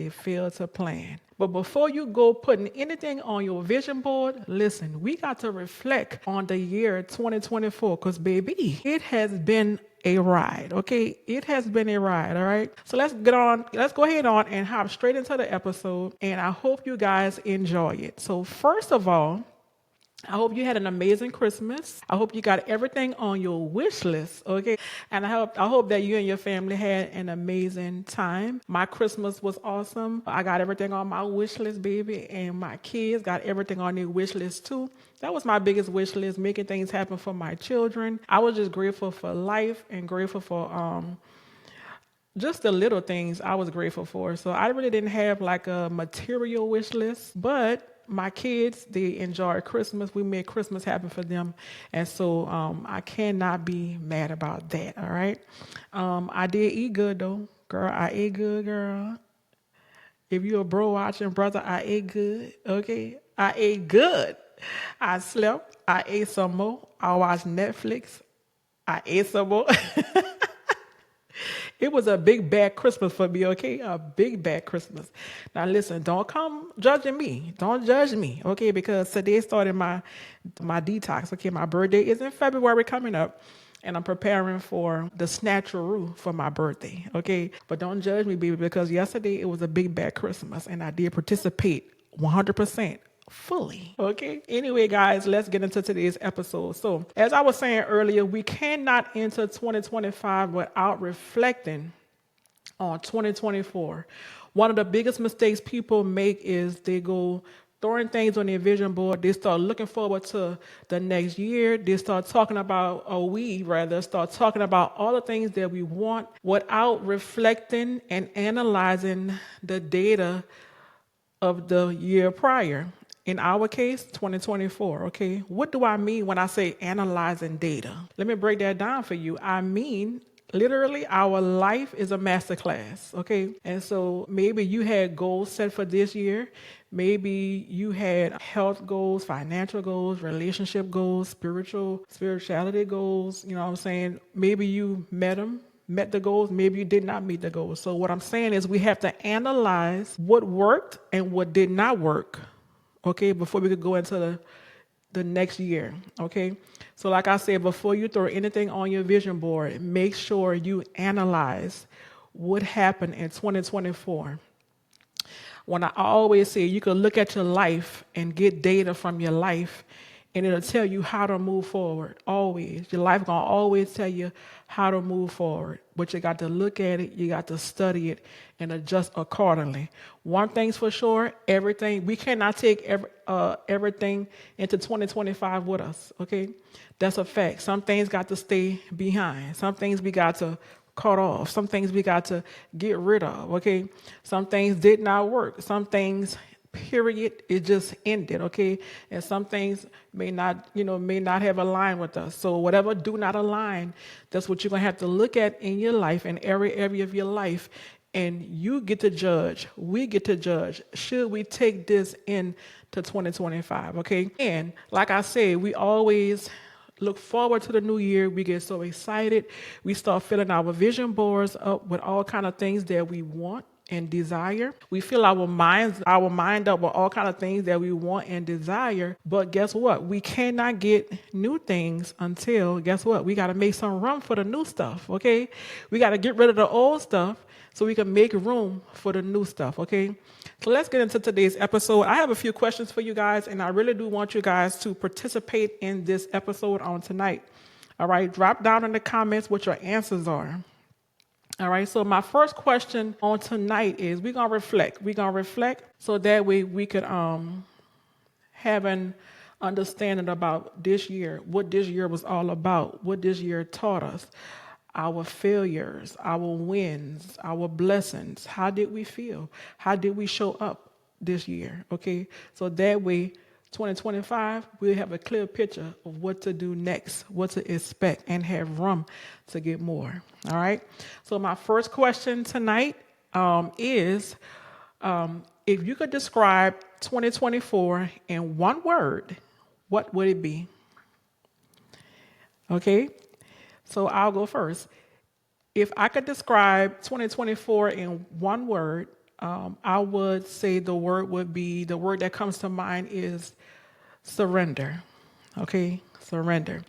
they fail to plan. But before you go putting anything on your vision board, listen, we got to reflect on the year 2024 because, baby, it has been a ride, okay? It has been a ride, all right? So let's go ahead on and hop straight into the episode, and I hope you guys enjoy it. So, first of all, I hope you had an amazing Christmas. I hope you got everything on your wish list, okay? And I hope that you and your family had an amazing time. My Christmas was awesome. I got everything on my wish list, baby, and my kids got everything on their wish list too. That was my biggest wish list, making things happen for my children. I was just grateful for life and grateful for just the little things I was grateful for. So I really didn't have like a material wish list, but my kids, they enjoyed Christmas. We made Christmas happen for them. And so I cannot be mad about that, all right? I did eat good though. Girl, I ate good, girl. If you're a bro watching, brother, I ate good, okay? I ate good. I slept. I ate some more. I watched Netflix. I ate some more. It was a big bad Christmas for me, okay? A big bad Christmas. Now listen, don't come judging me. Don't judge me, okay? Because today started my detox. Okay, my birthday is in February coming up. And I'm preparing for the snatcheroo for my birthday, okay? But don't judge me, baby, because yesterday it was a big bad Christmas and I did participate 100% fully. Okay. Anyway, guys, let's get into today's episode. So, as I was saying earlier, we cannot enter 2025 without reflecting on 2024. One of the biggest mistakes people make is they go throwing things on their vision board. They start looking forward to the next year. They start talking about, or we rather start talking about all the things that we want without reflecting and analyzing the data of the year prior. In our case, 2024, okay? What do I mean when I say analyzing data? Let me break that down for you. I mean, literally, our life is a masterclass, okay? And so maybe you had goals set for this year. Maybe you had health goals, financial goals, relationship goals, spirituality goals, you know what I'm saying? Maybe you met the goals, maybe you did not meet the goals. So what I'm saying is we have to analyze what worked and what did not work, okay, before we could go into the next year, okay? So like I said, before you throw anything on your vision board, make sure you analyze what happened in 2024. When I always say you can look at your life and get data from your life and it'll tell you how to move forward. Always. Your life gonna always tell you how to move forward. But you got to look at it, you got to study it and adjust accordingly. One thing's for sure, we cannot take everything into 2025 with us, okay? That's a fact. Some things got to stay behind. Some things we got to cut off. Some things we got to get rid of, okay? Some things did not work. Some things, period, it just ended, okay? And some things may not have aligned with us. So whatever do not align, that's what you're going to have to look at in your life, in every area of your life, and you get to judge. We get to judge. Should we take this into 2025, okay? And like I said, we always look forward to the new year. We get so excited. We start filling our vision boards up with all kind of things that we want and desire. We fill our mind up with all kind of things that we want and desire. But guess what? We cannot get new things until, guess what? We got to make some room for the new stuff, okay? We got to get rid of the old stuff so we can make room for the new stuff, okay? So let's get into today's episode. I have a few questions for you guys, and I really do want you guys to participate in this episode on tonight. All right, drop down in the comments what your answers are. All right, so my first question on tonight is we're going to reflect. We're going to reflect so that way we could have an understanding about this year, what this year was all about, what this year taught us, our failures, our wins, our blessings. How did we feel? How did we show up this year? Okay, so that way 2025, we'll have a clear picture of what to do next, what to expect, and have room to get more. All right. So my first question tonight is if you could describe 2024 in one word, what would it be? Okay. So I'll go first. If I could describe 2024 in one word, I would say the word that comes to mind is surrender. Okay, surrender.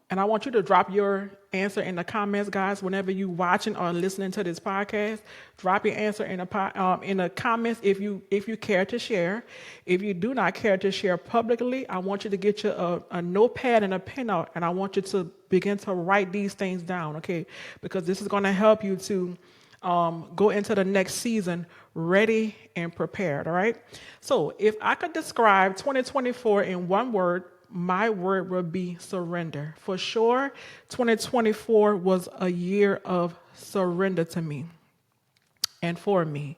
And I want you to drop your answer in the comments, guys. Whenever you watching or listening to this podcast, drop your answer in the comments if you care to share. If you do not care to share publicly, I want you to get you a notepad and a pen out, and I want you to begin to write these things down, okay? Because this is going to help you to go into the next season ready and prepared, all right? So if I could describe 2024 in one word, my word would be surrender. For sure, 2024 was a year of surrender to me and for me.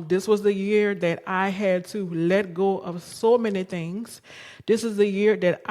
This was the year that I had to let go of so many things. This is the year that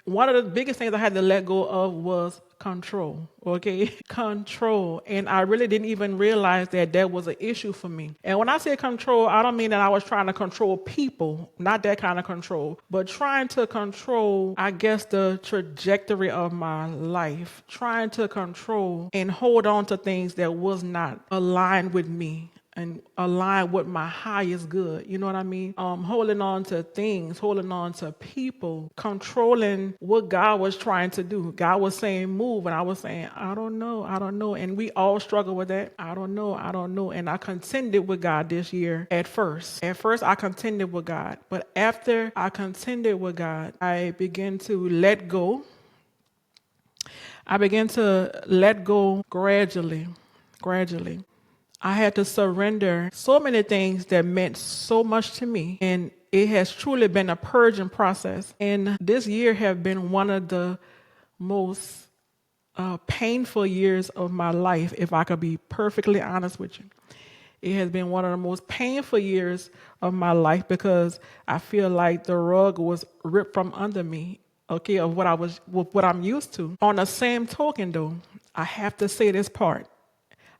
one of the biggest things I had to let go of was control, okay? Control. And I really didn't even realize that that was an issue for me. And when I say control, I don't mean that I was trying to control people, not that kind of control, but trying to control, I guess, the trajectory of my life, trying to control and hold on to things that was not aligned with me and align with my highest good. You know what I mean? Holding on to things, holding on to people, controlling what God was trying to do. God was saying move, and I was saying, I don't know. And we all struggle with that. I don't know. And I contended with God this year at first. At first, I contended with God. But after I contended with God, I began to let go. I began to let go gradually. I had to surrender so many things that meant so much to me. And it has truly been a purging process. And this year have been one of the most painful years of my life, if I could be perfectly honest with you. It has been one of the most painful years of my life because I feel like the rug was ripped from under me, okay, of what I'm used to. On the same token, though, I have to say this part.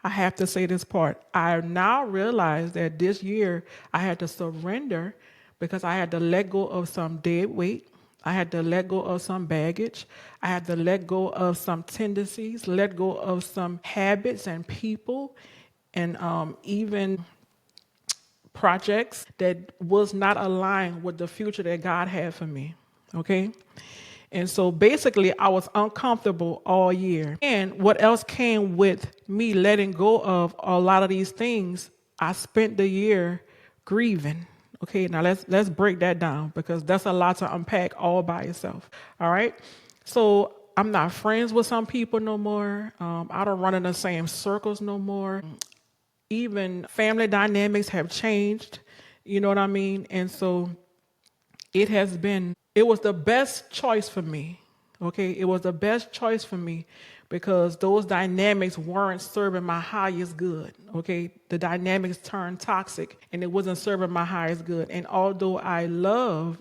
I now realize that this year I had to surrender because I had to let go of some dead weight. I had to let go of some baggage. I had to let go of some tendencies, let go of some habits and people, and even projects that was not aligned with the future that God had for me. Okay? And so basically, I was uncomfortable all year. And what else came with me letting go of a lot of these things? I spent the year grieving. Okay, now let's break that down because that's a lot to unpack all by itself. All right. So I'm not friends with some people no more. I don't run in the same circles no more. Even family dynamics have changed. You know what I mean? And so it was the best choice for me. Okay, it was the best choice for me because those dynamics weren't serving my highest good. Okay, the dynamics turned toxic and it wasn't serving my highest good. And although I love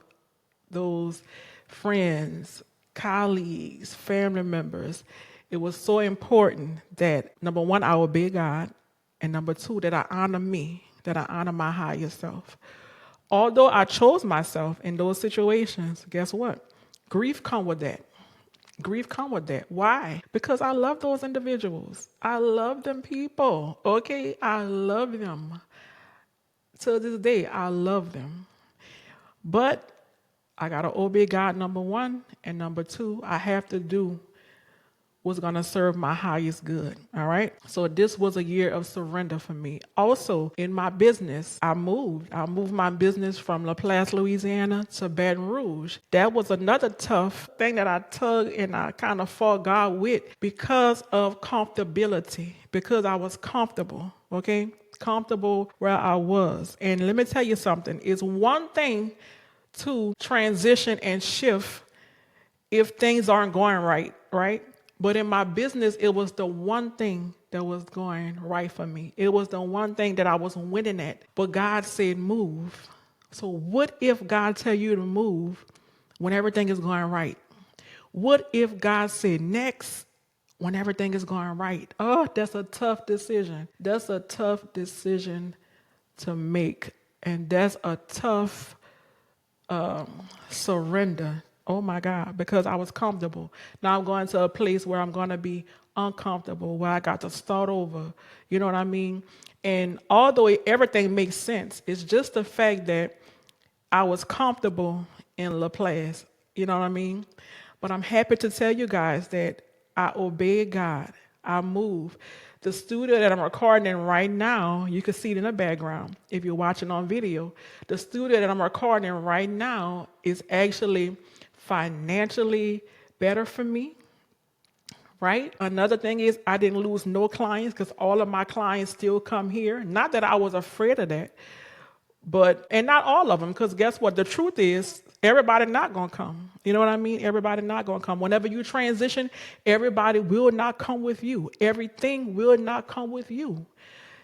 those friends, colleagues, family members, it was so important that number one, I obey God, and number two, that I honor me, that I honor my higher self. Although I chose myself in those situations, guess what? Grief come with that. Grief come with that. Why? Because I love those individuals. I love them people. Okay? I love them. To this day, I love them. But I got to obey God, number one. And number two, I have to do what's going to serve my highest good. All right. So this was a year of surrender for me. Also, in my business, I moved. I moved my business from LaPlace, Louisiana to Baton Rouge. That was another tough thing that I tugged and I kind of fought God with because of comfortability, because I was comfortable. Okay. Comfortable where I was. And let me tell you something. It's one thing to transition and shift if things aren't going right, right? But in my business, it was the one thing that was going right for me. It was the one thing that I was winning at. But God said, move. So what if God tell you to move when everything is going right? What if God said next when everything is going right? Oh, that's a tough decision. That's a tough decision to make. And that's a tough surrender. Oh my God, because I was comfortable. Now I'm going to a place where I'm going to be uncomfortable, where I got to start over. You know what I mean? And although everything makes sense, it's just the fact that I was comfortable in Laplace. You know what I mean? But I'm happy to tell you guys that I obeyed God. I moved. The studio that I'm recording in right now, you can see it in the background if you're watching on video. The studio that I'm recording in right now is actually financially better for me, right? Another thing is I didn't lose no clients because all of my clients still come here. Not that I was afraid of that, but, and not all of them, because guess what? The truth is, everybody not going to come. You know what I mean? Everybody not going to come. Whenever you transition, everybody will not come with you. Everything will not come with you.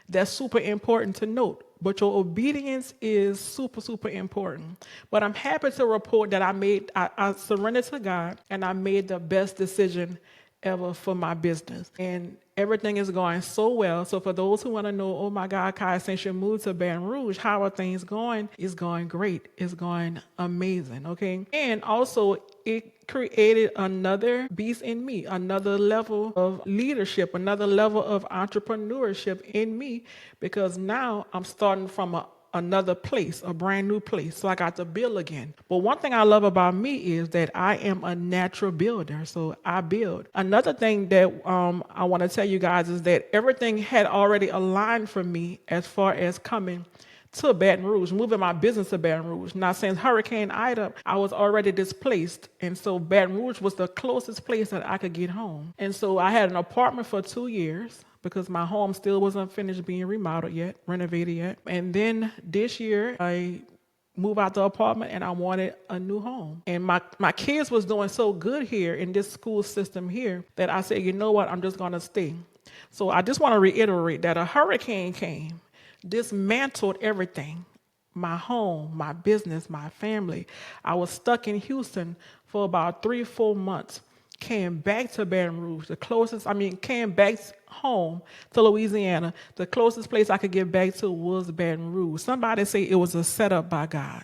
That's super important to note. But your obedience is super, super important. But I'm happy to report that I surrendered to God and I made the best decision ever for my business. And everything is going so well. So for those who want to know, oh my God, Kai, since you moved to Baton Rouge, how are things going? It's going great. It's going amazing. Okay. And also it created another beast in me, another level of leadership, another level of entrepreneurship in me, because now I'm starting from another place, a brand new place. So I got to build again. But one thing I love about me is that I am a natural builder. So I build. Another thing that I want to tell you guys is that everything had already aligned for me as far as coming to Baton Rouge, moving my business to Baton Rouge. Now, since Hurricane Ida, I was already displaced. And so Baton Rouge was the closest place that I could get home. And so I had an apartment for 2 years because my home still wasn't finished being remodeled yet, renovated yet. And then this year, I moved out the apartment and I wanted a new home. And my kids was doing so good here in this school system here that I said, you know what, I'm just going to stay. So I just want to reiterate that a hurricane came, dismantled everything. My home, my business, my family. I was stuck in Houston for about 3-4 months. Came back to Baton Rouge, came back home to Louisiana. The closest place I could get back to was Baton Rouge. Somebody say it was a setup by God.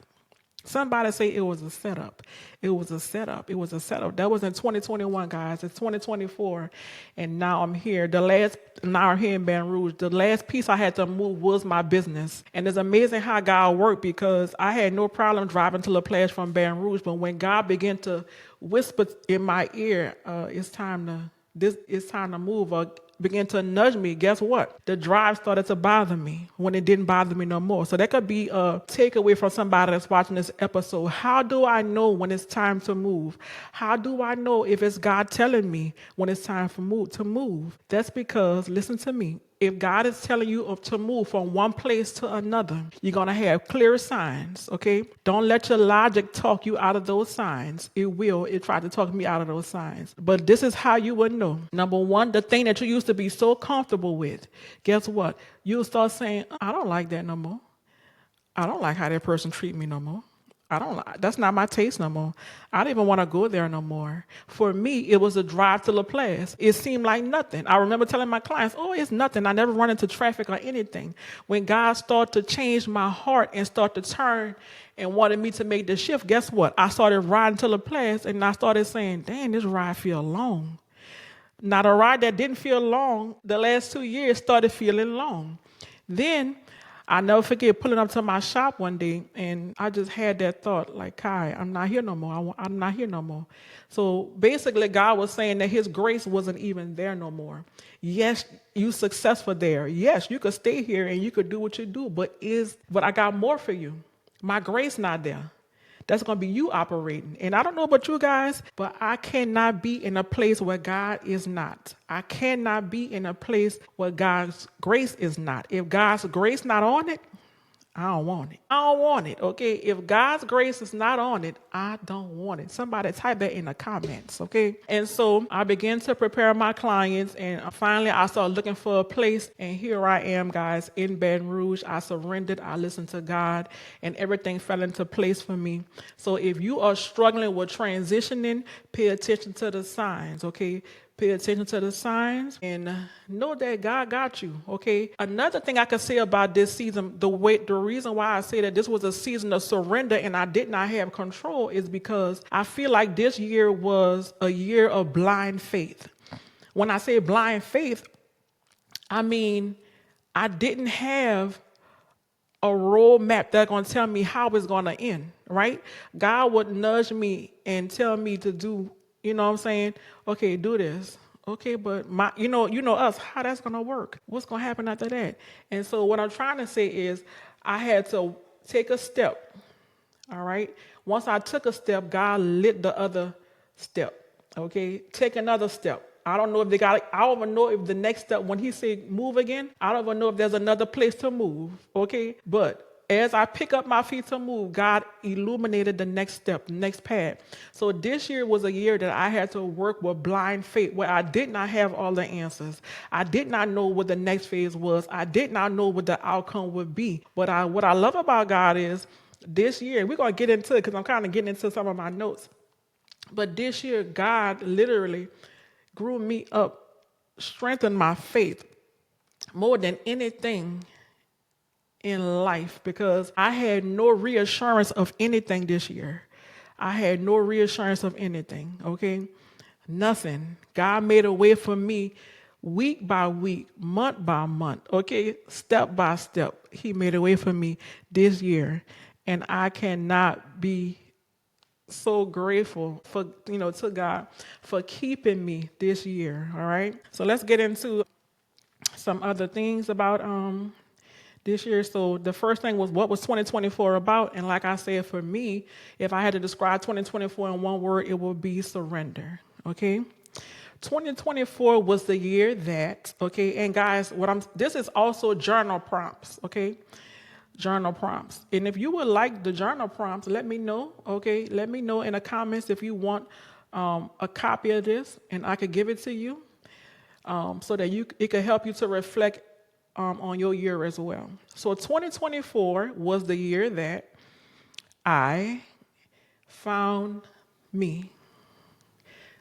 Somebody say it was a setup. It was a setup. It was a setup. That was in 2021, guys. It's 2024, and now I'm here. Now I'm here in Baton Rouge. The last piece I had to move was my business, and it's amazing how God worked because I had no problem driving to Laplace from Baton Rouge, but when God began to whisper in my ear, it's time to move, or began to nudge me, guess what? The drive started to bother me when it didn't bother me no more. So that could be a takeaway from somebody that's watching this episode. How do I know when it's time to move? How do I know if it's God telling me when it's time to move? That's because, listen to me, if God is telling you to move from one place to another, you're going to have clear signs, okay? Don't let your logic talk you out of those signs. It tried to talk me out of those signs. But this is how you would know. Number one, the thing that you used to be so comfortable with, guess what? You'll start saying, I don't like that no more. I don't like how that person treat me no more. That's not my taste no more. I don't even want to go there no more. For me, it was a drive to Laplace. It seemed like nothing. I remember telling my clients, oh, it's nothing. I never run into traffic or anything. When God started to change my heart and start to turn and wanted me to make the shift, guess what? I started riding to Laplace and I started saying, dang, this ride feel long. Now, the ride that didn't feel long, the last 2 years started feeling long. Then I never forget pulling up to my shop one day, and I just had that thought, like, Kai, I'm not here no more. I'm not here no more. So basically, God was saying that his grace wasn't even there no more. Yes, you successful there. Yes, you could stay here and you could do what you do, but I got more for you. My grace not there. That's going to be you operating. And I don't know about you guys, but I cannot be in a place where God is not. I cannot be in a place where God's grace is not. If God's grace not on it, I don't want it. I don't want it, okay? If God's grace is not on it, I don't want it. Somebody type that in the comments, okay? And so I began to prepare my clients, and finally I started looking for a place, and here I am, guys, in Baton Rouge. I surrendered, I listened to God, and everything fell into place for me. So if you are struggling with transitioning, pay attention to the signs, okay? Pay attention to the signs and know that God got you, okay? Another thing I can say about this season, the reason why I say that this was a season of surrender and I did not have control is because I feel like this year was a year of blind faith. When I say blind faith, I mean, I didn't have a roadmap that's going to tell me how it's going to end, right? God would nudge me and tell me to do, you know what I'm saying? Okay, do this. Okay, but you know us, how that's going to work. What's going to happen after that? And so what I'm trying to say is I had to take a step, all right? Once I took a step, God lit the other step. Okay, take another step. I don't know if they got. I don't even know if the next step, when he said move again, I don't even know if there's another place to move. Okay, but as I pick up my feet to move, God illuminated the next step, the next path. So this year was a year that I had to work with blind faith, where I did not have all the answers. I did not know what the next phase was. I did not know what the outcome would be. But what I love about God is this year, we're gonna get into it because I'm kind of getting into some of my notes. But this year, God literally grew me up, strengthened my faith more than anything in life, because I had no reassurance of anything this year. I had no reassurance of anything, okay? Nothing. God made a way for me week by week, month by month, okay? Step by step. He made a way for me this year. And I cannot be so grateful for, to God for keeping me this year. All right. So let's get into some other things about this year. So the first thing was, what was 2024 about? And like I said, for me, if I had to describe 2024 in one word, it would be surrender. Okay. 2024 was the year that, okay, and guys, this is also journal prompts, okay? Journal prompts. And if you would like the journal prompts, let me know, okay? Let me know in the comments if you want a copy of this, and I could give it to you so that it could help you to reflect on your year as well. So 2024 was the year that I found me.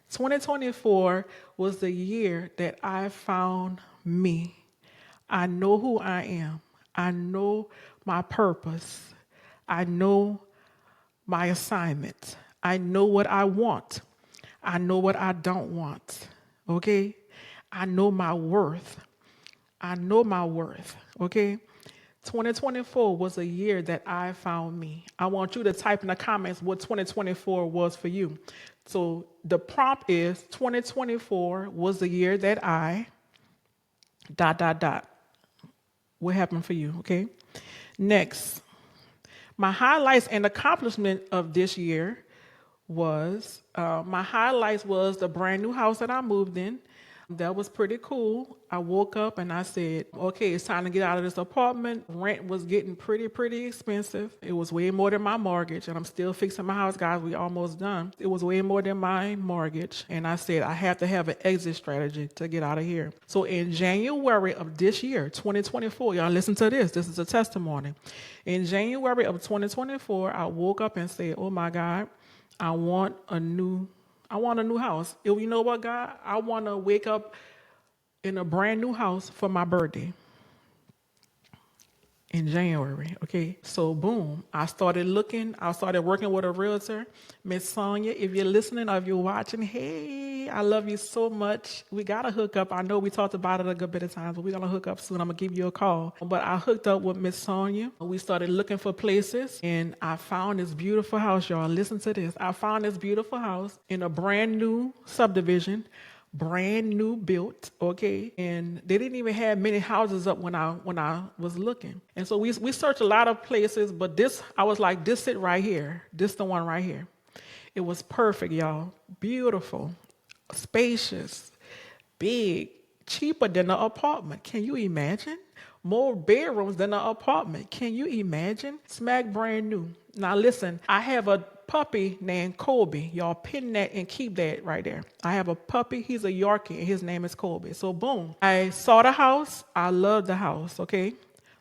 2024 was the year that I found me. I know who I am. I know my purpose. I know my assignment. I know what I want. I know what I don't want. Okay? I know my worth. I know my worth. Okay? 2024 was a year that I found me. I want you to type in the comments what 2024 was for you. So the prompt is 2024 was the year that I ... What happened for you, okay? Next, my highlights and accomplishment of this year was, my highlights was the brand new house that I moved in. That was pretty cool. I woke up and I said, okay, it's time to get out of this apartment. Rent was getting pretty expensive. It was way more than my mortgage, and I'm still fixing my house, guys. We almost done. It was way more than my mortgage. And I said, I have to have an exit strategy to get out of here. So in January of this year, 2024, y'all listen to this. This is a testimony. In January of 2024, I woke up and said, oh my God, I want a new house. You know what, God? I want to wake up in a brand new house for my birthday in January. Okay. So boom, I started working with a realtor, Miss Sonia. If you're listening or if you're watching, hey, I love you so much. We got to hook up. I know we talked about it a good bit of times, but we're going to hook up soon. I'm going to give you a call. But I hooked up with Miss Sonia. We started looking for places, and I found this beautiful house, y'all. Listen to this. I found this beautiful house in a brand new subdivision, brand new built, okay, and they didn't even have many houses up when I was looking. And so we searched a lot of places, but I was like, this it right here. This the one right here. It was perfect, y'all. Beautiful, spacious, big, cheaper than an apartment. Can you imagine? More bedrooms than an apartment. Can you imagine? Smack brand new. Now listen, I have a puppy named Colby. Y'all pin that and keep that right there. I have a puppy. He's a Yorkie, and his name is Colby. So boom, I saw the house. I love the house. Okay.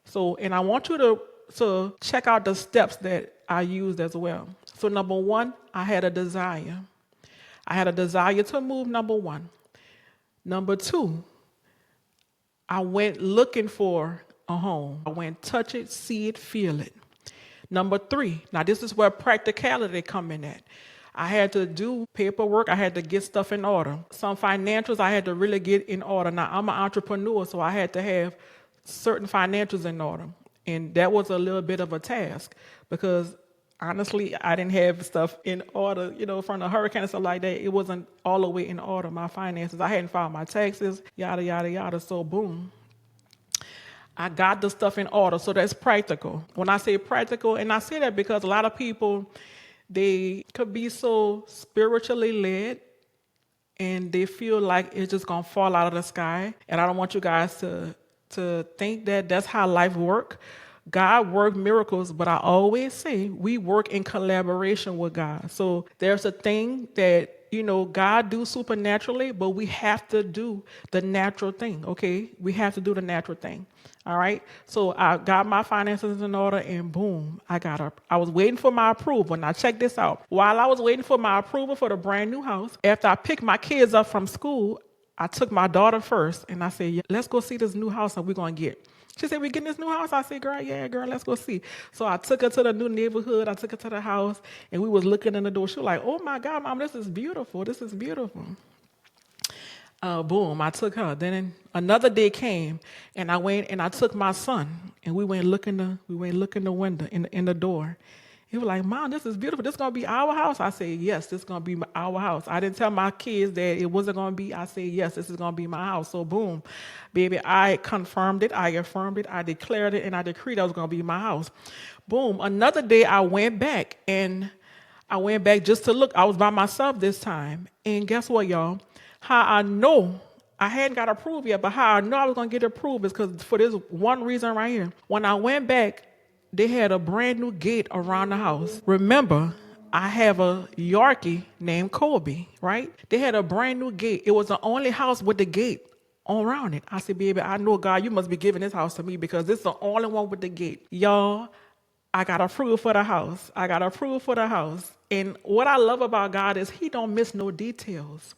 So, and I want you to check out the steps that I used as well. So number one, I had a desire. I had a desire to move, number one. Number two, I went looking for a home. I went touch it, see it, feel it. Number three, now this is where practicality come in at. I had to do paperwork. I had to get stuff in order. Some financials I had to really get in order. Now, I'm an entrepreneur, so I had to have certain financials in order. And that was a little bit of a task because honestly, I didn't have stuff in order, from the hurricane and stuff like that. It wasn't all the way in order, my finances. I hadn't filed my taxes, yada, yada, yada. So, boom, I got the stuff in order. So that's practical. When I say practical, and I say that because a lot of people, they could be so spiritually led and they feel like it's just gonna fall out of the sky. And I don't want you guys to think that that's how life works. God works miracles, but I always say we work in collaboration with God. So there's a thing that God do supernaturally, but we have to do the natural thing. Okay, we have to do the natural thing. All right. So I got my finances in order, and boom, I was waiting for my approval. Now check this out. While I was waiting for my approval for the brand new house, after I picked my kids up from school, I took my daughter first, and I said, yeah, let's go see this new house that we're gonna get. She said, we getting this new house? I said, girl, yeah, girl, let's go see. So I took her to the new neighborhood. I took her to the house, and we was looking in the door. She was like, oh, my God, Mom, this is beautiful. This is beautiful. Boom, I took her. Then another day came, and I went and I took my son, and we went look in the window, in the door. He was like, Mom, this is beautiful. This is going to be our house. I said, yes, this is going to be our house. I didn't tell my kids that it wasn't going to be. I said, yes, this is going to be my house. So boom, baby, I confirmed it. I affirmed it. I declared it, and I decreed that was going to be my house. Boom, another day I went back, and I went back just to look. I was by myself this time. And guess what, y'all? How I know I hadn't got approved yet, but how I know I was going to get approved is because for this one reason right here. When I went back, they had a brand new gate around the house. Remember, I have a Yorkie named Kobe, right? They had a brand new gate. It was the only house with the gate around it. I said, baby, I know, God, you must be giving this house to me because this is the only one with the gate. Y'all, I got approved for the house. And what I love about God is he don't miss no details.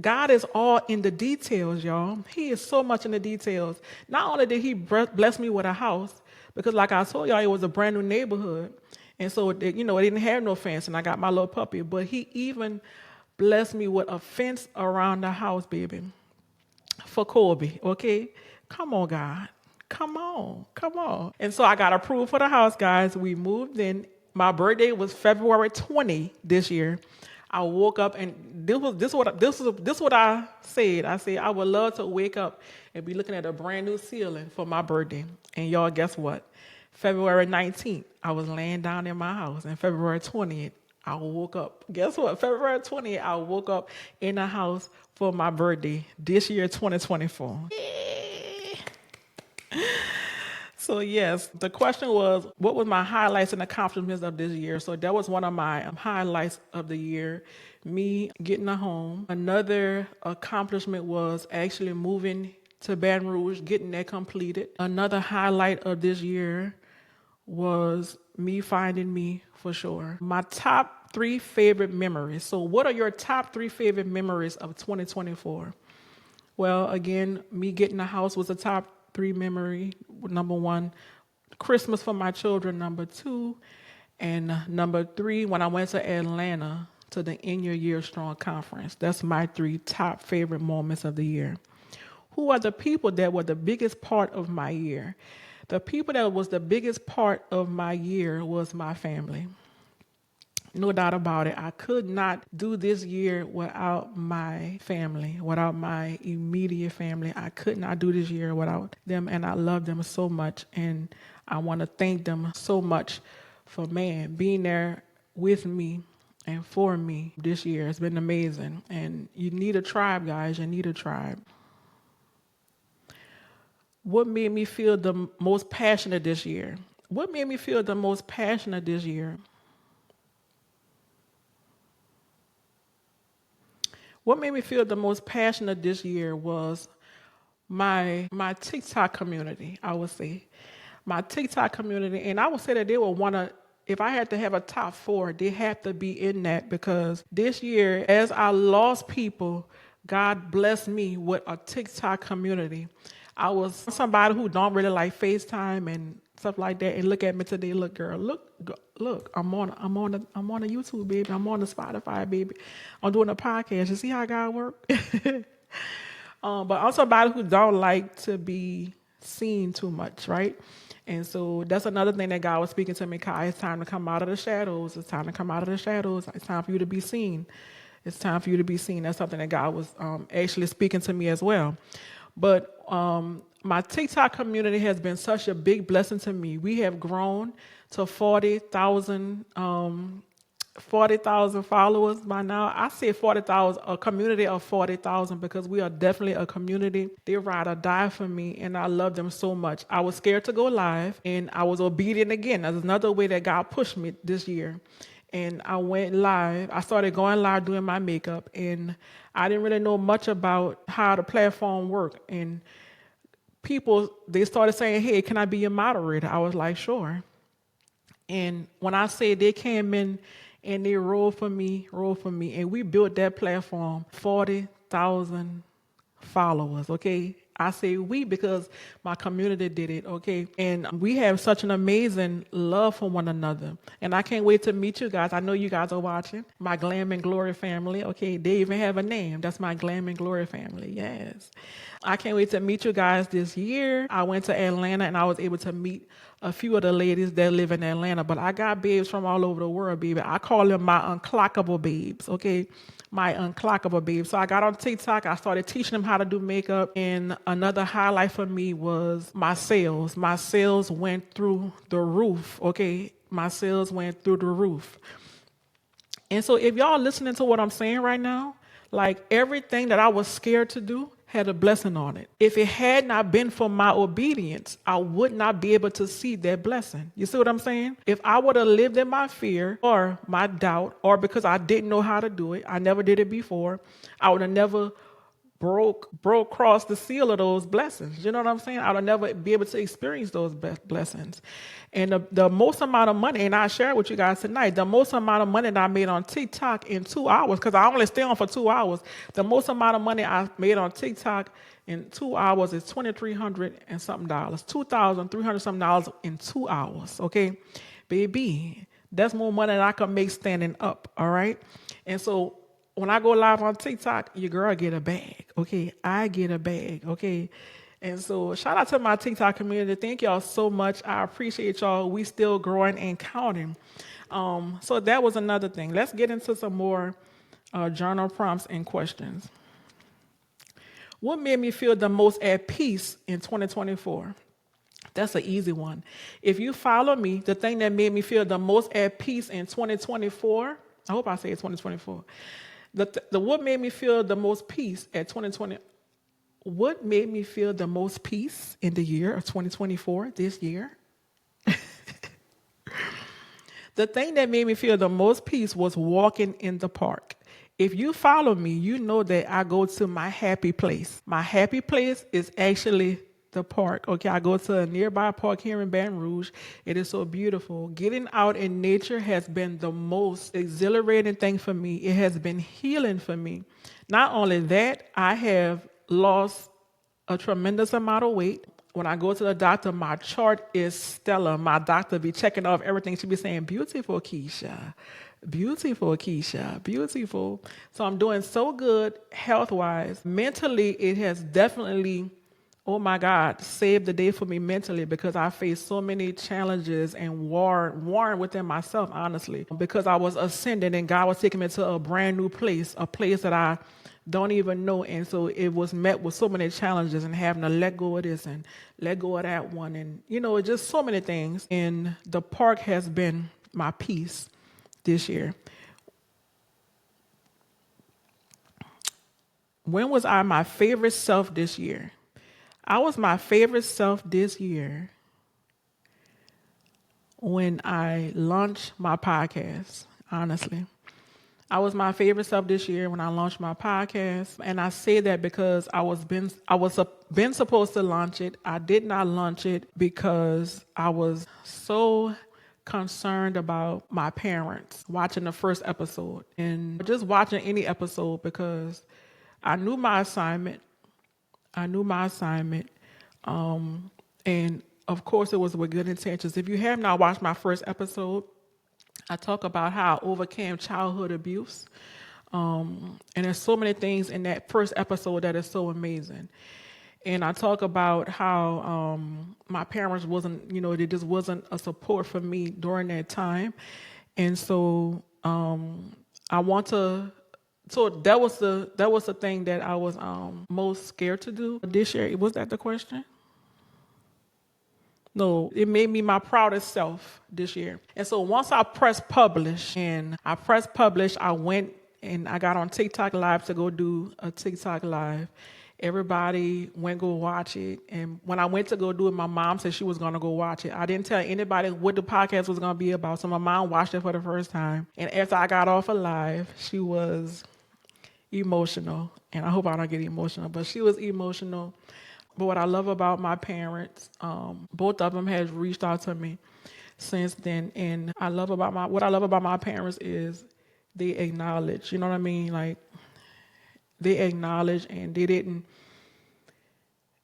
God is all in the details, y'all. He is so much in the details. Not only did he bless me with a house, because like I told y'all, it was a brand new neighborhood. And so, it didn't have no fence, and I got my little puppy. But he even blessed me with a fence around the house, baby, for Colby, okay? Come on, God. Come on. And so I got approved for the house, guys. We moved in. My birthday was February 20 this year. I woke up, and this is what I said. I said I would love to wake up and be looking at a brand new ceiling for my birthday. And y'all, guess what? February 19th, I was laying down in my house, and February 20th, I woke up. Guess what? February 20th, I woke up in the house for my birthday this year, 2024. So yes, the question was, what was my highlights and accomplishments of this year? So that was one of my highlights of the year, me getting a home. Another accomplishment was actually moving to Baton Rouge, getting that completed. Another highlight of this year was me finding me, for sure. My top 3 favorite memories. So what are your top 3 favorite memories of 2024? Well, again, me getting a house was a top 3 memory. Number 1, Christmas for my children. Number 2, and number 3, when I went to Atlanta to the In Your Year Strong conference. That's my 3 top favorite moments of the year. Who are the people that were the biggest part of my year? The people that was the biggest part of my year was my family. No doubt about it. I could not do this year without my family, without my immediate family. I could not do this year without them, and I love them so much. And I want to thank them so much for, being there with me and for me this year. It's been amazing. And you need a tribe, guys. You need a tribe. What made me feel the most passionate this year? What made me feel the most passionate this year? What made me feel the most passionate this year was my TikTok community, I would say. My TikTok community, and I would say that they were if I had to have a top 4, they have to be in that, because this year, as I lost people, God blessed me with a TikTok community. I was somebody who don't really like FaceTime and stuff like that, and look at me today. Look, girl, look. I'm on the YouTube, baby. I'm on the Spotify, baby. I'm doing a podcast. You see how God work? But I'm somebody who don't like to be seen too much, right? And so that's another thing that God was speaking to me, Kai. It's time to come out of the shadows. It's time to come out of the shadows. It's time for you to be seen. It's time for you to be seen. That's something that God was actually speaking to me as well. But my TikTok community has been such a big blessing to me. We have grown to 40,000 followers by now. I say 40,000, a community of 40,000, because we are definitely a community. They ride or die for me, and I love them so much. I was scared to go live, and I was obedient again. That's another way that God pushed me this year. And I went live. I started going live doing my makeup, and I didn't really know much about how the platform worked. And people, they started saying, hey, can I be your moderator? I was like, sure. And when I say they came in and they rolled for me, and we built that platform, 40,000 followers, okay? I say we because my community did it, okay? And we have such an amazing love for one another. And I can't wait to meet you guys. I know you guys are watching. My Glam and Glory family, okay? They even have a name. That's my Glam and Glory family, yes. I can't wait to meet you guys this year. I went to Atlanta and I was able to meet a few of the ladies that live in Atlanta, but I got babes from all over the world, baby. I call them my unclockable babes, okay? My unclockable babes. So I got on TikTok. I started teaching them how to do makeup. And another highlight for me was my sales. My sales went through the roof, okay? My sales went through the roof. And so if y'all listening to what I'm saying right now, like everything that I was scared to do had a blessing on it. If it had not been for my obedience, I would not be able to see that blessing. You see what I'm saying? If I would have lived in my fear or my doubt, or because I didn't know how to do it, I never did it before, I would have never broke across the seal of those blessings. You know what I'm saying? I would never be able to experience those blessings. And the most amount of money, and I share it with you guys tonight, the most amount of money that I made on TikTok in 2 hours, because I only stay on for 2 hours, the most amount of money I made on TikTok in 2 hours is $2,300 and something dollars, $2,300 something dollars in 2 hours, okay? Baby, that's more money than I can make standing up, all right? And so when I go live on TikTok, your girl get a bag, okay? I get a bag, okay? And so shout out to my TikTok community. Thank y'all so much. I appreciate y'all. We still growing and counting. So that was another thing. Let's get into some more journal prompts and questions. What made me feel the most at peace in 2024? That's an easy one. If you follow me, the thing that made me feel the most at peace in 2024, I hope I say it's 2024. The what made me feel the most peace at 2020? What made me feel the most peace in the year of 2024, this year? The thing that made me feel the most peace was walking in the park. If you follow me, you know that I go to my happy place. My happy place is actually the park. Okay, I go to a nearby park here in Baton Rouge. It is so beautiful. Getting out in nature has been the most exhilarating thing for me. It has been healing for me. Not only that, I have lost a tremendous amount of weight. When I go to the doctor, my chart is stellar. My doctor be checking off everything. She be saying, beautiful, Keisha. Beautiful, Keisha. Beautiful. So I'm doing so good health-wise. Mentally, it has definitely, oh my God, saved the day for me mentally, because I faced so many challenges and warring within myself, honestly, because I was ascending and God was taking me to a brand new place, a place that I don't even know. And so it was met with so many challenges and having to let go of this and let go of that one. And, just so many things. And the park has been my peace this year. When was I my favorite self this year? I was my favorite self this year when I launched my podcast, honestly. I was my favorite self this year when I launched my podcast, and I say that because I was been supposed to launch it. I did not launch it because I was so concerned about my parents watching the first episode and just watching any episode, because I knew my assignment. And of course, it was with good intentions. If you have not watched my first episode, I talk about how I overcame childhood abuse. And there's so many things in that first episode that is so amazing. And I talk about how my parents wasn't, they just wasn't a support for me during that time. And so I want to. So that was the thing that I was most scared to do this year. Was that the question? No, it made me my proudest self this year. And so once I pressed publish, I went and I got on TikTok Live to go do a TikTok Live. Everybody went go watch it. And when I went to go do it, my mom said she was going to go watch it. I didn't tell anybody what the podcast was going to be about. So my mom watched it for the first time. And after I got off of live, she was emotional. And I hope I don't get emotional, but she was emotional. But what I love about my parents, both of them has reached out to me since then, and what I love about my parents is they acknowledge. You know what I mean? Like they acknowledge, and they didn't.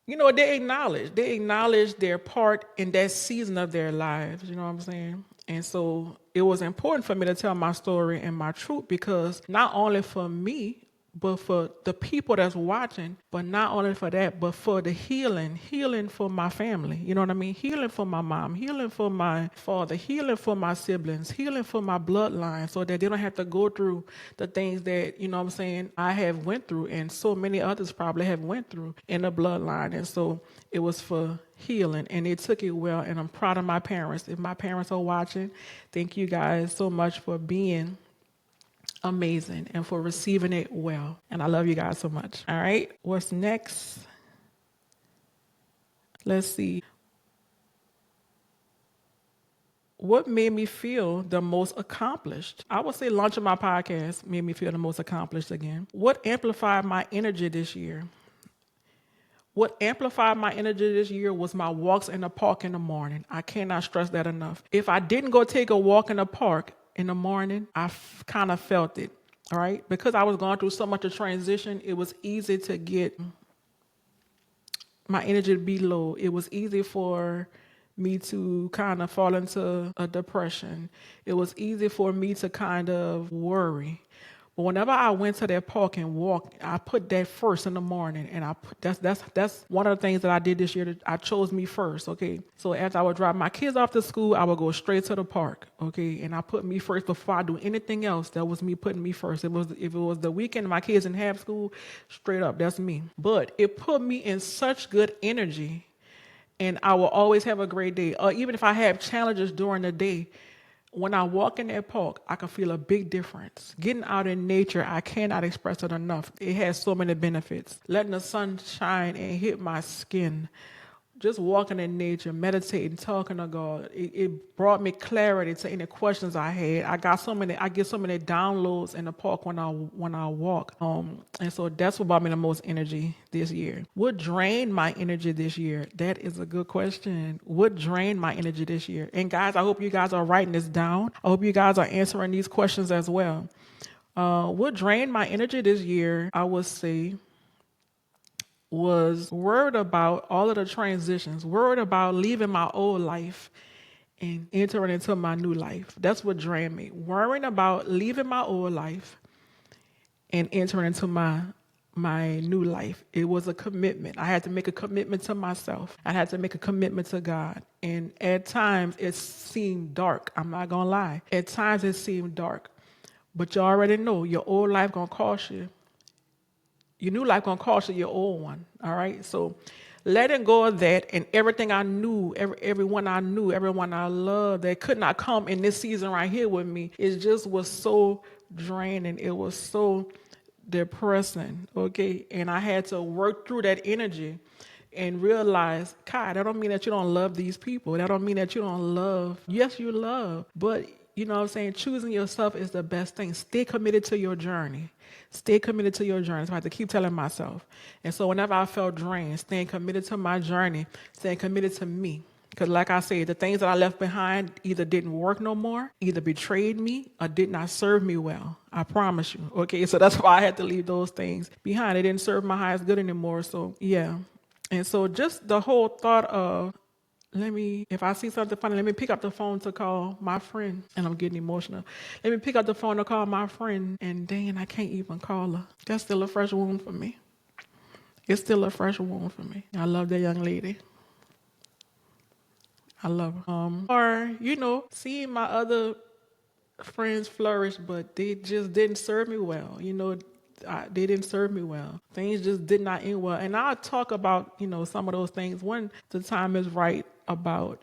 They acknowledge their part in that season of their lives. You know what I'm saying? And so it was important for me to tell my story and my truth because not only for me, but for the people that's watching, but not only for that, but for the healing for my family. You know what I mean? Healing for my mom, healing for my father, healing for my siblings, healing for my bloodline so that they don't have to go through the things that, you know what I'm saying, I have went through and so many others probably have went through in the bloodline. And so it was for healing and they took it well. And I'm proud of my parents. If my parents are watching, thank you guys so much for being amazing and for receiving it well. And I love you guys so much. All right. What's next? Let's see. What made me feel the most accomplished? I would say launching my podcast made me feel the most accomplished again. What amplified my energy this year? What amplified my energy this year was my walks in the park in the morning. I cannot stress that enough. If I didn't go take a walk in the park in the morning, I kind of felt it. All right. Because I was going through so much of transition, it was easy to get my energy to be low. It was easy for me to kind of fall into a depression. It was easy for me to kind of worry. But whenever I went to that park and walked, I put that first in the morning, and that's one of the things that I did this year. That I chose me first, okay. So after I would drop my kids off to school, I would go straight to the park, okay, and I put me first before I do anything else. That was me putting me first. If it was the weekend, my kids didn't have school, straight up, that's me. But it put me in such good energy, and I will always have a great day. Or even if I have challenges during the day. When I walk in that park, I can feel a big difference. Getting out in nature, I cannot express it enough. It has so many benefits. Letting the sun shine and hit my skin. Just walking in nature, meditating, talking to God, it brought me clarity to any questions I had. I get so many downloads in the park when I walk. And so that's what brought me the most energy this year. What drained my energy this year? That is a good question. What drained my energy this year? And guys, I hope you guys are writing this down. I hope you guys are answering these questions as well. What drained my energy this year? I would say was worried about all of the transitions, worried about leaving my old life and entering into my new life. That's what drained me. Worrying about leaving my old life and entering into my new life. It was a commitment. I had to make a commitment to myself. I had to make a commitment to God. And at times it seemed dark. I'm not gonna lie. At times it seemed dark. But you already know your old life gonna cost you. Your new life gonna cost you your old one. All right. So letting go of that and everything I knew, everyone I knew, everyone I loved that could not come in this season right here with me, it just was so draining. It was so depressing. Okay. And I had to work through that energy and realize, God, that don't mean that you don't love these people. That don't mean that you don't love. Yes, you love, but you know what I'm saying? Choosing yourself is the best thing. Stay committed to your journey. Stay committed to your journey. So I have to keep telling myself. And so whenever I felt drained, staying committed to my journey, staying committed to me. Because like I said, the things that I left behind either didn't work no more, either betrayed me, or did not serve me well. I promise you. Okay, so that's why I had to leave those things behind. It didn't serve my highest good anymore. So yeah. And so just the whole thought of, if I see something funny, let me pick up the phone to call my friend. And I'm getting emotional. Let me pick up the phone to call my friend. And dang, I can't even call her. That's still a fresh wound for me. It's still a fresh wound for me. I love that young lady. I love her. Or, seeing my other friends flourish, but they just didn't serve me well. They didn't serve me well. Things just did not end well. And I'll talk about, some of those things when the time is right about,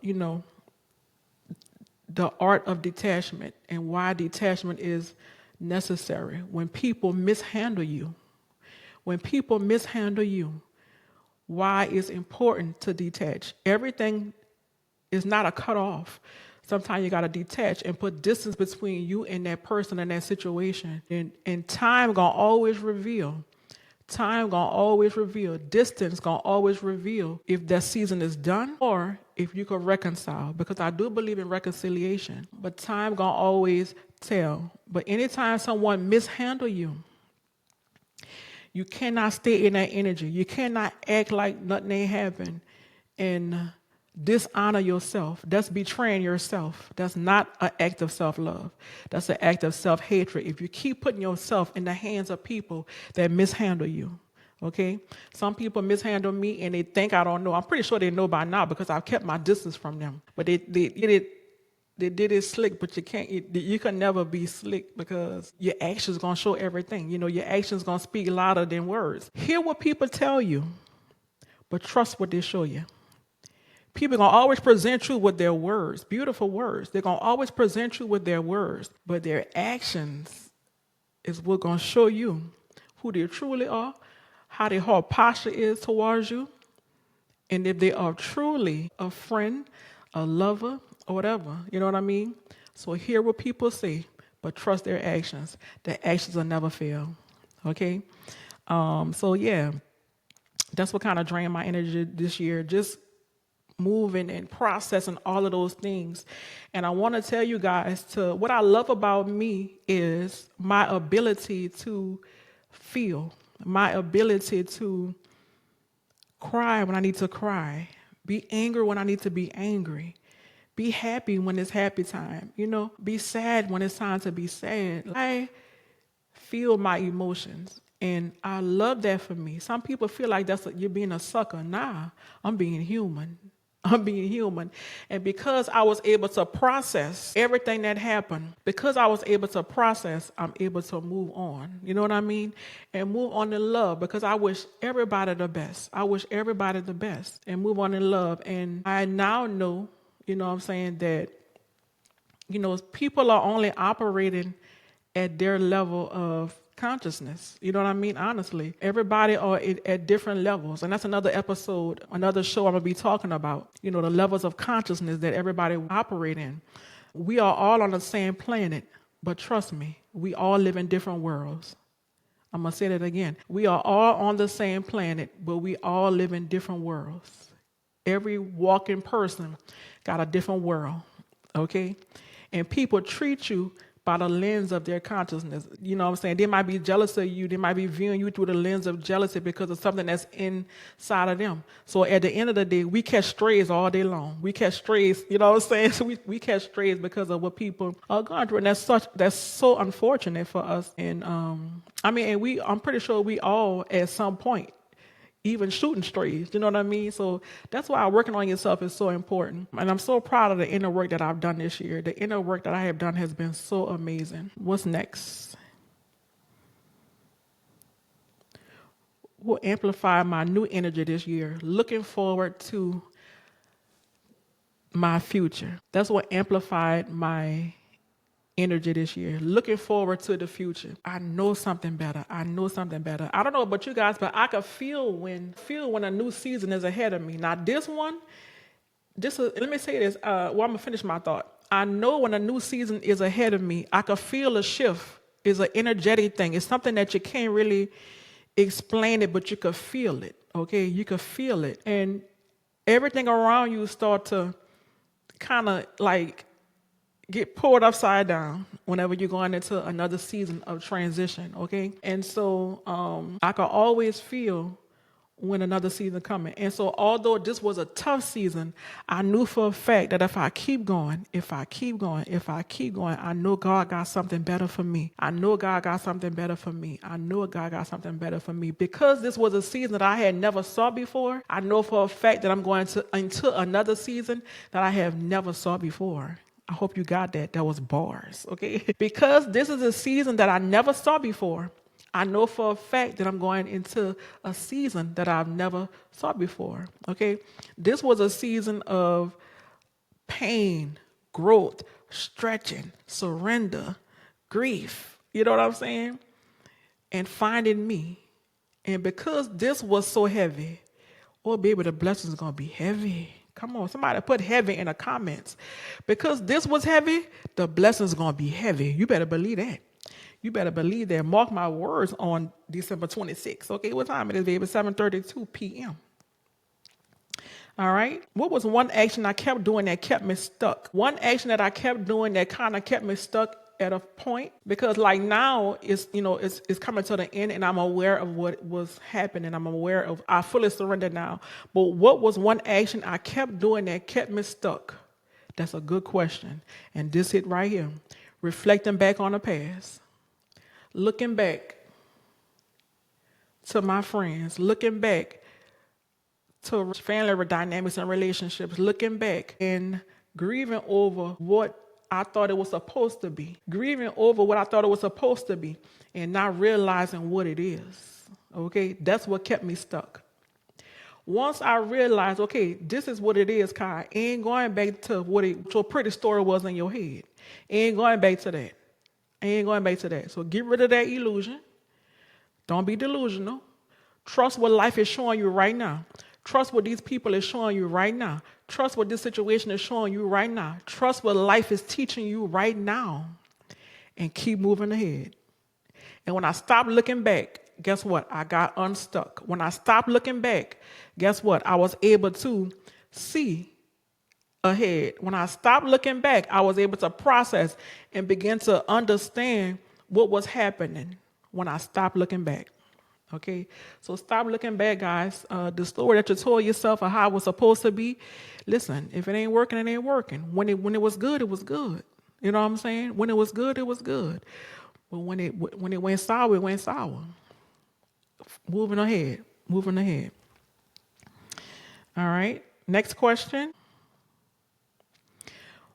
the art of detachment and why detachment is necessary. When people mishandle you, why it's important to detach. Everything is not a cutoff. Sometimes you got to detach and put distance between you and that person and that situation. And time going to always reveal. Time going to always reveal. Distance going to always reveal if that season is done or if you can reconcile. Because I do believe in reconciliation. But time going to always tell. But anytime someone mishandle you, you cannot stay in that energy. You cannot act like nothing ain't happened and dishonor yourself. That's betraying yourself. That's not an act of self-love. That's an act of self-hatred. If you keep putting yourself in the hands of people that mishandle you, okay? Some people mishandle me and they think I don't know. I'm pretty sure they know by now because I've kept my distance from them. But they did it slick, but you can never be slick because your actions gonna show everything. Your actions gonna speak louder than words. Hear what people tell you, but trust what they show you. People are going to always present you with their words, beautiful words. They're going to always present you with their words, but their actions is what's going to show you who they truly are, how their whole posture is towards you, and if they are truly a friend, a lover, or whatever. You know what I mean? So hear what people say, but trust their actions. Their actions will never fail. Okay? So yeah, that's what kind of drained my energy this year. Just moving and processing all of those things. And I want to tell you guys what I love about me is my ability to feel, my ability to cry when I need to cry, be angry when I need to be angry, be happy when it's happy time, be sad when it's time to be sad. I feel my emotions. And I love that for me. Some people feel like you're being a sucker. Nah, I'm being human. I'm being human. And because I was able to process everything that happened, I'm able to move on. You know what I mean? And move on in love because I wish everybody the best. And move on in love. And I now know, that, people are only operating at their level of consciousness. You know what I mean? Honestly, everybody are at different levels. And that's another episode, another show I'm going to be talking about, the levels of consciousness that everybody operate in. We are all on the same planet, but trust me, we all live in different worlds. I'm going to say that again. We are all on the same planet, but we all live in different worlds. Every walking person got a different world, okay? And people treat you by the lens of their consciousness. You know what I'm saying? They might be jealous of you. They might be viewing you through the lens of jealousy because of something that's inside of them. So at the end of the day, we catch strays all day long. We catch strays, you know what I'm saying? So we catch strays because of what people are going through. And that's so unfortunate for us. And I'm pretty sure we all at some point even shooting strays, you know what I mean? So that's why working on yourself is so important. And I'm so proud of the inner work that I've done this year. The inner work that I have done has been so amazing. What's next? Will amplify my new energy this year. Looking forward to my future. That's what amplified my energy this year. Looking forward to the future. I know something better. I don't know about you guys, but I can feel when a new season is ahead of me. Now let me say this. I'm gonna finish my thought. I know when a new season is ahead of me, I can feel a shift. It's an energetic thing. It's something that you can't really explain it, but you can feel it. Okay, you can feel it, and everything around you start to kind of like get pulled upside down whenever you're going into another season of transition, okay? And so I can always feel when another season coming. And so although this was a tough season, I knew for a fact that if I keep going, I know God got something better for me. I know God got something better for me. I know God got something better for me. Because this was a season that I had never saw before, I know for a fact that I'm going to into another season that I have never saw before. I hope you got that. That was bars, okay? Because this is a season that I never saw before, I know for a fact that I'm going into a season that I've never saw before, okay? This was a season of pain, growth, stretching, surrender, grief. You know what I'm saying? And finding me. And because this was so heavy, oh, baby, the blessing is going to be heavy. Come on, somebody put heavy in the comments. Because this was heavy, the blessing is going to be heavy. You better believe that. You better believe that. Mark my words on December 26th. Okay, what time it is, baby? 7:32 p.m. All right. What was one action I kept doing that kept me stuck? One action that I kept doing that kind of kept me stuck at a point, because like now it's coming to the end and I'm aware of what was happening. I'm aware of, I fully surrender now. But what was one action I kept doing that kept me stuck? That's a good question. And this hit right here. Reflecting back on the past. Looking back to my friends, looking back to family dynamics and relationships, looking back and grieving over what I thought it was supposed to be, grieving over what I thought it was supposed to be, and not realizing what it is. Okay, that's what kept me stuck. Once I realized, okay, this is what it is, Kai, ain't going back to what your pretty story was in your head. Ain't going back to that. Ain't going back to that. So get rid of that illusion. Don't be delusional. Trust what life is showing you right now. Trust what these people are showing you right now. Trust what this situation is showing you right now. Trust what life is teaching you right now. And keep moving ahead. And when I stopped looking back, guess what? I got unstuck. When I stopped looking back, guess what? I was able to see ahead. When I stopped looking back, I was able to process and begin to understand what was happening when I stopped looking back. Okay, so stop looking back, guys. The story that you told yourself of how it was supposed to be, listen, if it ain't working, it ain't working. When it was good, it was good. You know what I'm saying? When it was good, it was good. But when it went sour, it went sour. Moving ahead. All right, next question.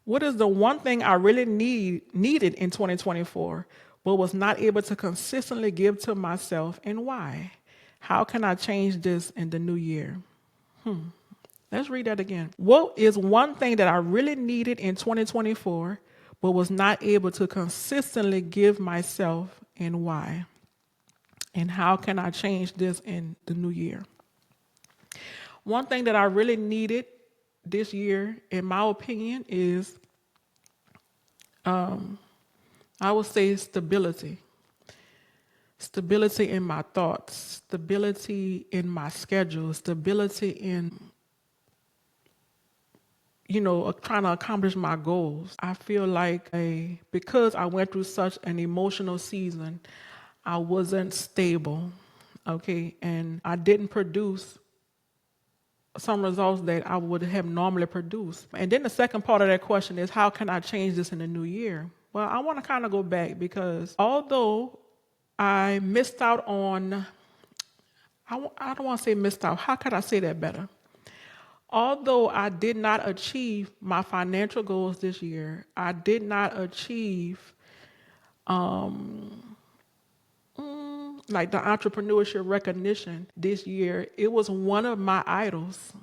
What is the one thing I really needed in 2024, but was not able to consistently give to myself, and why? How can I change this in the new year? Let's read that again. What is one thing that I really needed in 2024, but was not able to consistently give myself, and why? And how can I change this in the new year? One thing that I really needed this year, in my opinion, is I would say stability. Stability in my thoughts, stability in my schedule, stability in, trying to accomplish my goals. I feel like because I went through such an emotional season, I wasn't stable, okay, and I didn't produce some results that I would have normally produced. And then the second part of that question is, how can I change this in the new year? Well, I want to kind of go back, because although I missed out on, I don't want to say missed out. How could I say that better? Although I did not achieve my financial goals this year, I did not achieve like the entrepreneurship recognition this year. It was one of my idols.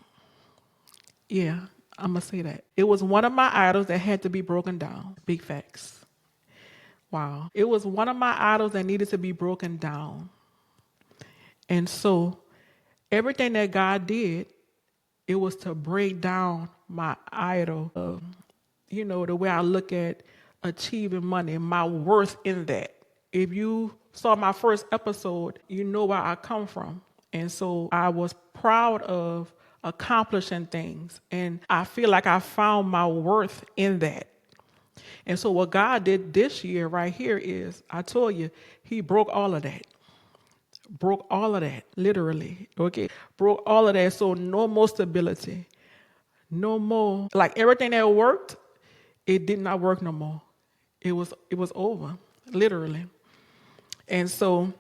Yeah, I'm going to say that. It was one of my idols that had to be broken down. Big facts. Wow. It was one of my idols that needed to be broken down. And so everything that God did, it was to break down my idol of, the way I look at achieving money, my worth in that. If you saw my first episode, you know where I come from. And so I was proud of accomplishing things. And I feel like I found my worth in that. And so what God did this year right here is, I told you, he broke all of that. Broke all of that, literally. Okay. Broke all of that. So no more stability. No more. Like everything that worked, it did not work no more. It was over, literally. And so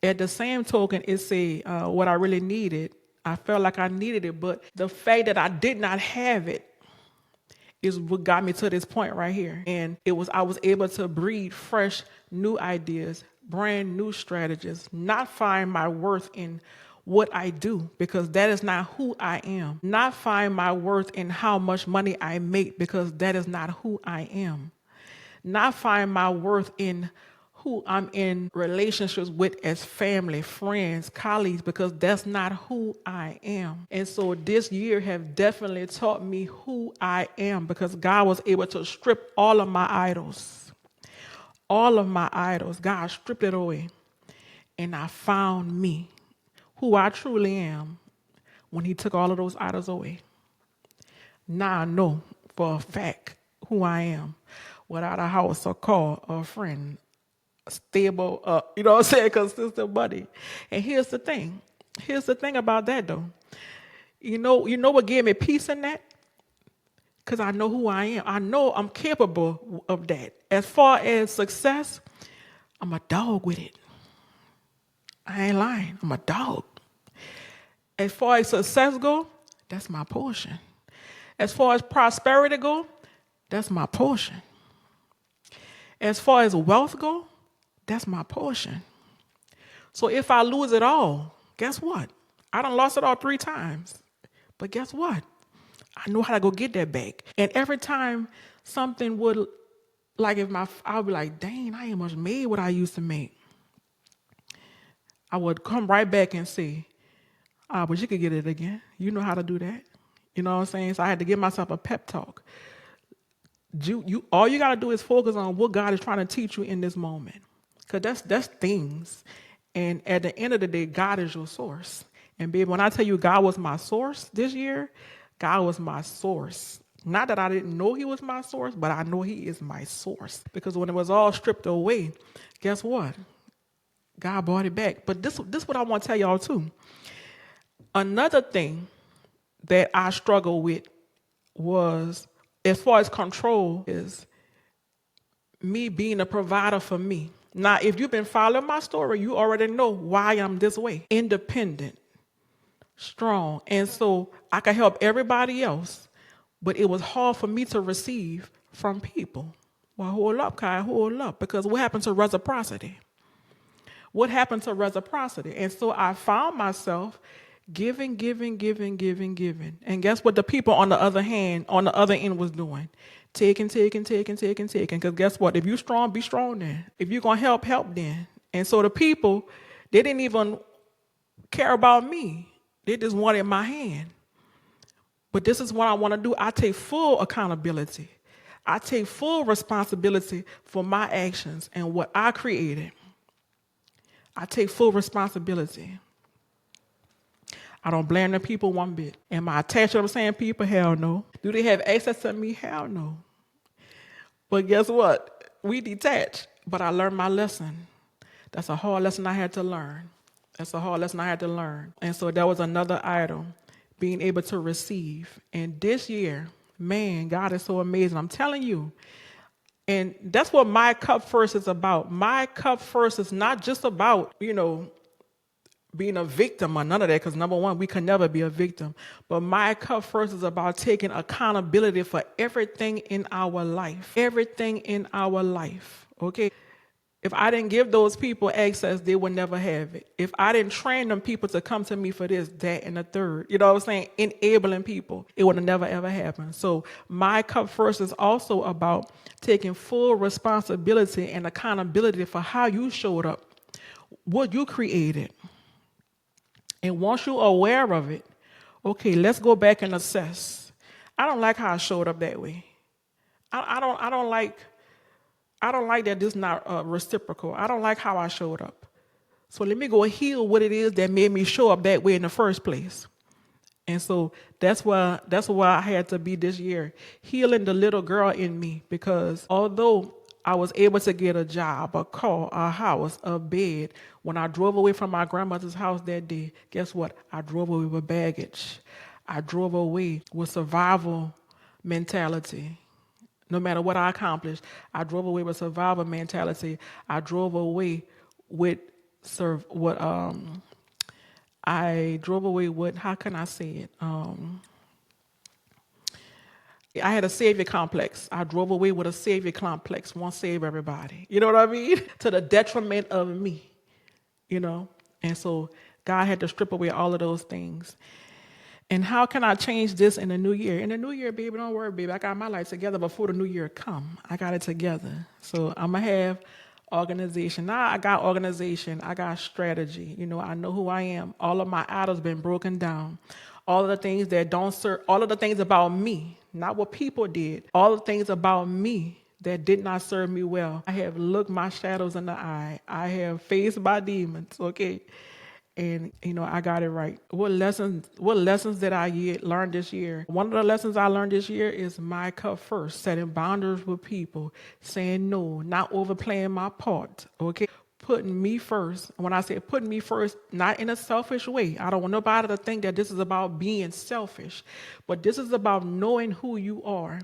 at the same token, it said what I really needed. I felt like I needed it, but the fact that I did not have it is what got me to this point right here. And I was able to breed fresh new ideas, brand new strategies, not find my worth in what I do because that is not who I am. Not find my worth in how much money I make because that is not who I am. Not find my worth in who I'm in relationships with as family, friends, colleagues, because that's not who I am. And so this year have definitely taught me who I am because God was able to strip all of my idols. All of my idols. God stripped it away. And I found me, who I truly am, when he took all of those idols away. Now I know for a fact who I am without a house, a car, or a friend, stable, you know what I'm saying, consistent money. And here's the thing. Here's the thing about that though. You know what gave me peace in that? Because I know who I am. I know I'm capable of that. As far as success, I'm a dog with it. I ain't lying. I'm a dog. As far as success go, that's my portion. As far as prosperity go, that's my portion. As far as wealth go, that's my portion. So if I lose it all, guess what? I done lost it all 3 times. But guess what? I know how to go get that back. And every time something would, like I would be like, dang, I ain't much made what I used to make. I would come right back and say, but you could get it again. You know how to do that. You know what I'm saying? So I had to give myself a pep talk. All you got to do is focus on what God is trying to teach you in this moment. Because that's things. And at the end of the day, God is your source. And baby, when I tell you God was my source this year, God was my source. Not that I didn't know he was my source, but I know he is my source. Because when it was all stripped away, guess what? God brought it back. But this is what I want to tell y'all too. Another thing that I struggled with was, as far as control, is me being a provider for me. Now, if you've been following my story, you already know why I'm this way. Independent, strong. And so I could help everybody else, but it was hard for me to receive from people. Well, hold up, Kai, hold up. Because what happened to reciprocity? What happened to reciprocity? And so I found myself giving. And guess what the people on the other end was doing? Taking. Because guess what? If you're strong, be strong then. If you're going to help then. And so the people, they didn't even care about me. They just wanted my hand. But this is what I want to do. I take full accountability. I take full responsibility for my actions and what I created. I take full responsibility. I don't blame the people one bit. Am I attached to them saying people? Hell no. Do they have access to me? Hell no. But guess what? We detach. But I learned my lesson. That's a hard lesson I had to learn. And so that was another item, being able to receive. And this year, man, God is so amazing. I'm telling you. And that's what My Cup First is about. My Cup First is not just about, being a victim or none of that, because number one, we can never be a victim. But My Cup First is about taking accountability for everything in our life. Everything in our life, okay? If I didn't give those people access, they would never have it. If I didn't train them people to come to me for this, that, and the third, you know what I'm saying? Enabling people, it would have never, ever happened. So My Cup First is also about taking full responsibility and accountability for how you showed up, what you created. And once you're aware of it, okay, let's go back and assess. I don't like how I showed up that way. I don't like that this is not reciprocal. I don't like how I showed up. So let me go heal what it is that made me show up that way in the first place. And so that's why I had to be this year, healing the little girl in me, because although I was able to get a job, a car, a house, a bed. When I drove away from my grandmother's house that day, guess what? I drove away with baggage. I drove away with survival mentality. No matter what I accomplished, I drove away with survival mentality. I drove away with what I drove away with. How can I say it? I had a savior complex. I drove away with a savior complex. Want to save everybody. You know what I mean? To the detriment of me. You know, and so God had to strip away all of those things. And how can I change this in the new year? In the new year, baby, don't worry, baby. I got my life together before the new year come. I got it together. So I'm going to have organization. Now I got organization. I got strategy. You know, I know who I am. All of my idols been broken down. All of the things that don't serve, all of the things about me, not what people did. All the things about me that did not serve me well. I have looked my shadows in the eye. I have faced my demons, okay? And you know, I got it right. What lessons did I learn this year? One of the lessons I learned this year is my cup first, setting boundaries with people, saying no, not overplaying my part, okay? Putting me first. When I say putting me first, not in a selfish way. I don't want nobody to think that this is about being selfish, but this is about knowing who you are,